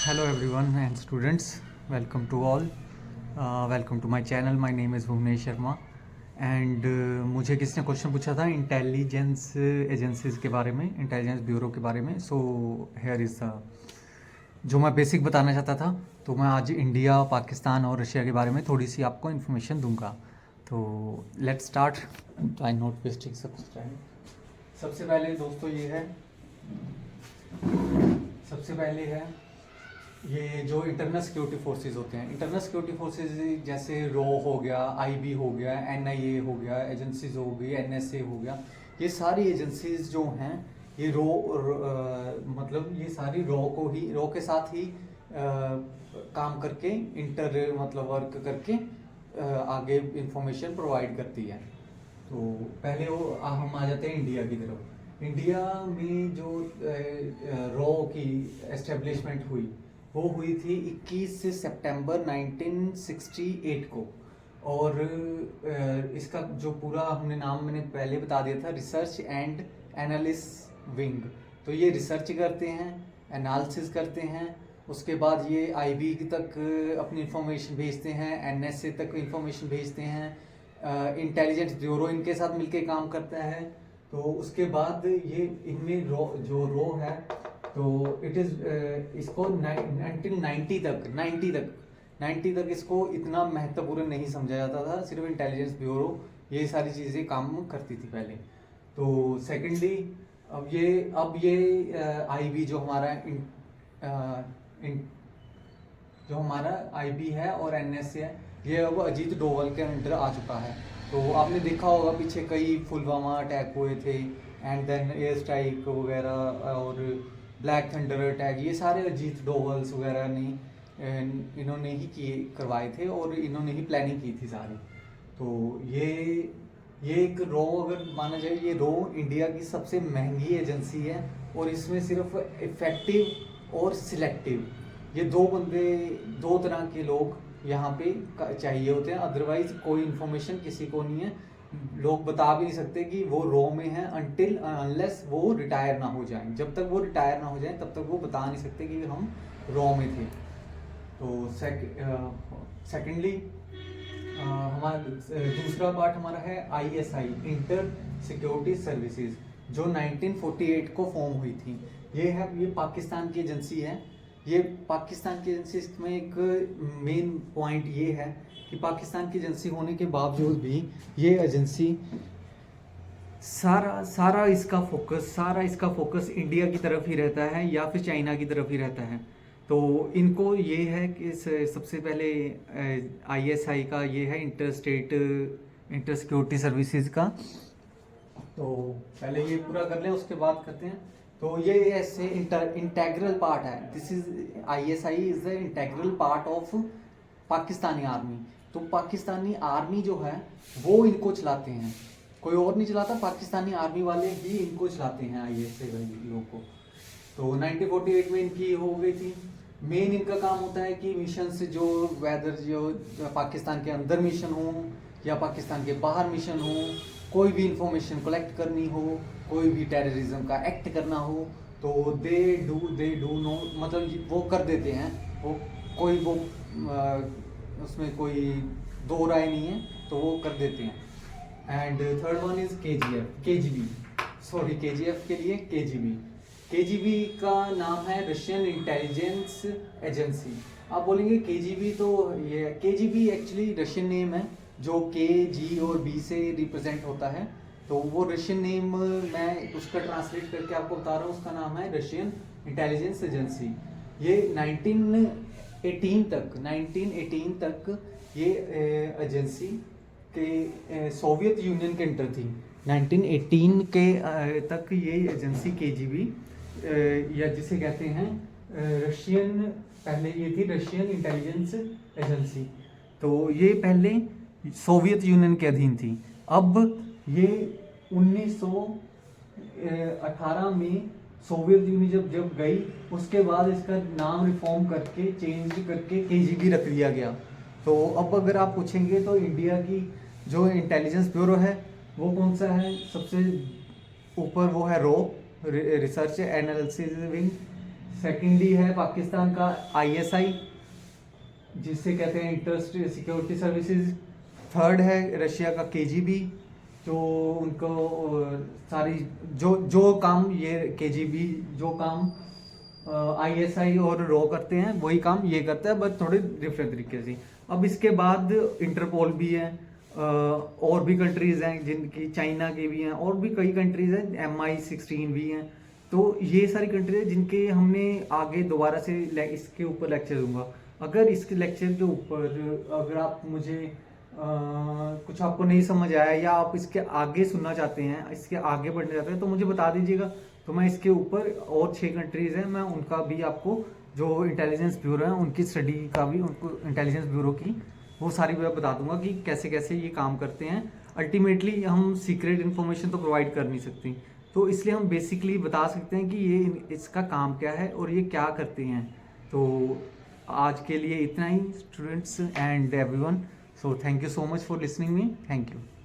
Hello everyone and students, welcome to all. Welcome to my channel. My name is Bhuvnesh Sharma and मुझे किसी ने question पूछा था intelligence agencies के बारे में, इंटेलिजेंस ब्यूरो के बारे में. सो हेयर इज़ द जो मैं बेसिक बताना चाहता था. तो मैं आज इंडिया, पाकिस्तान और रशिया के बारे में थोड़ी सी आपको इन्फॉर्मेशन दूंगा. तो let's start. I note wasting सबसे पहले दोस्तों सबसे पहले है ये जो इंटरनल सिक्योरिटी फोर्सेस होते हैं. इंटरनल सिक्योरिटी फोर्सेस जैसे रो हो गया, आईबी हो गया, एनआईए हो गया, एजेंसीज हो गई, एनएसए हो गया. ये सारी एजेंसीज जो हैं ये मतलब ये सारी रो के साथ ही काम करके मतलब वर्क करके आगे इंफॉर्मेशन प्रोवाइड करती है. तो पहले हम आ जाते हैं इंडिया की तरफ. इंडिया में जो रो की एस्टेब्लिशमेंट हुई वो हुई थी 21 सितंबर 1968 को. और इसका जो पूरा मैंने पहले बता दिया था, रिसर्च एंड एनालिसिस विंग. तो ये रिसर्च करते हैं, एनालिसिस करते हैं, उसके बाद ये आईबी तक अपनी इंफॉर्मेशन भेजते हैं, एनएसए तक इंफॉर्मेशन भेजते हैं, इंटेलिजेंस ब्यूरो इनके साथ मिलके काम करता है. तो उसके बाद ये इनमें रो है तो इट इज़ इसको 90 तक इसको इतना महत्वपूर्ण नहीं समझा जाता था. सिर्फ इंटेलिजेंस ब्यूरो ये सारी चीज़ें काम करती थी पहले. तो सेकेंडली अब ये आईबी जो हमारा आईबी है और एनएसए है, ये अब अजीत डोवल के अंडर आ चुका है. तो आपने देखा होगा पीछे कई पुलवामा अटैक हुए थे एंड देन एयर स्ट्राइक वगैरह और ब्लैक थंडर अटैक, ये सारे अजीत डोवल्स वगैरह ने इन्होंने ही करवाए थे और इन्होंने ही प्लानिंग की थी सारी. तो ये एक रो अगर माना जाए, ये रो इंडिया की सबसे महंगी एजेंसी है और इसमें सिर्फ इफेक्टिव और सिलेक्टिव ये दो तरह के लोग यहाँ पे चाहिए होते हैं. अदरवाइज कोई इन्फॉर्मेशन किसी को नहीं है. लोग बता भी नहीं सकते कि वो रो में है अनटिल अनलेस वो रिटायर ना हो जाएं. जब तक वो रिटायर ना हो जाएं तब तक वो बता नहीं सकते कि हम रो में थे. तो सेकेंडली हमारा दूसरा पार्ट हमारा है आईएसआई, इंटर सिक्योरिटी सर्विसेज, जो 1948 को फॉर्म हुई थी. ये पाकिस्तान की एजेंसी है. ये पाकिस्तान की एजेंसी, इसमें एक मेन पॉइंट ये है कि पाकिस्तान की एजेंसी होने के बावजूद भी ये एजेंसी सारा इसका फोकस इंडिया की तरफ ही रहता है या फिर चाइना की तरफ ही रहता है. तो इनको ये है कि सबसे पहले आईएसआई का ये है इंटर सिक्योरिटी सर्विसेज का. तो पहले ये पूरा कर लें, उसके बाद करते हैं. तो ये ऐसे इंटेग्रल पार्ट है. This is ISI is the integral part of Pakistani army. तो पाकिस्तानी आर्मी जो है वो इनको चलाते हैं, कोई और नहीं चलाता. पाकिस्तानी आर्मी वाले ही इनको चलाते हैं, आईएसआई लोग को. तो 1948 में इनकी हो गई थी. मेन इनका काम होता है कि मिशन से जो पाकिस्तान के अंदर मिशन हो या पाकिस्तान के बाहर मिशन हो, कोई भी इंफॉर्मेशन कलेक्ट करनी हो, कोई भी टेररिज्म का एक्ट करना हो, तो दे डू नो, मतलब वो कर देते हैं. उसमें कोई दो राय नहीं है, तो वो कर देते हैं. And third one is KGF के लिए केजीबी का नाम है रशियन इंटेलिजेंस एजेंसी. आप बोलेंगे केजीबी, तो ये केजीबी एक्चुअली रशियन नेम है जो के, जी और बी से रिप्रेजेंट होता है. तो वो रशियन नेम मैं उसका ट्रांसलेट करके आपको बता रहा हूँ. उसका नाम है रशियन इंटेलिजेंस एजेंसी. ये 1918 तक ये एजेंसी के सोवियत यूनियन के अंडर थी. 1918 के तक ये एजेंसी केजीबी या जिसे कहते हैं रशियन, पहले ये थी रशियन इंटेलिजेंस एजेंसी. तो ये पहले सोवियत यूनियन के अधीन थी. अब ये 1918 में सोवियत यूनियन जब गई, उसके बाद इसका नाम रिफॉर्म करके चेंज करके केजीबी रख दिया गया. तो अब अगर आप पूछेंगे तो इंडिया की जो इंटेलिजेंस ब्यूरो है वो कौन सा है, सबसे ऊपर वो है रो, रिसर्च एनालिसिस विंग. सेकेंडली है पाकिस्तान का ISI, जिसे कहते हैं inter state security services. Third है रशिया का KGB, जो उनको सारी जो काम ये KGB जो काम ISI और रॉ करते हैं वही काम ये करता है, बट थोड़े डिफरेंट तरीके से। अब इसके बाद इंटरपोल भी है, और भी कंट्रीज हैं जिनकी, चाइना के भी हैं, और भी कई कंट्रीज हैं, MI16 भी हैं। तो ये सारी कंट्रीज हैं जिनके हमने आगे दोबारा से इसके ऊपर लेक्चर दूंगा। अगर इसके लेक्चर के ऊपर अगर आप मुझे कुछ आपको नहीं समझ आया, या आप इसके आगे सुनना चाहते हैं, इसके आगे बढ़ना चाहते हैं, तो मुझे बता दीजिएगा। तो मैं इसके ऊपर और 6 कंट्रीज हैं, मैं उनका भी आपको, जो इंटेलिजेंस ब्यूरो है उनकी स्टडी का भी, उनको इंटेलिजेंस ब्यूरो की वो सारी मैं बता दूंगा कि कैसे कैसे ये काम करते हैं। अल्टीमेटली हम सीक्रेट इन्फॉर्मेशन तो प्रोवाइड कर नहीं सकते, तो इसलिए हम बेसिकली बता सकते हैं कि ये इसका काम क्या है और ये क्या करते हैं। तो आज के लिए इतना ही students and everyone. So thank you so much for listening me. Thank you.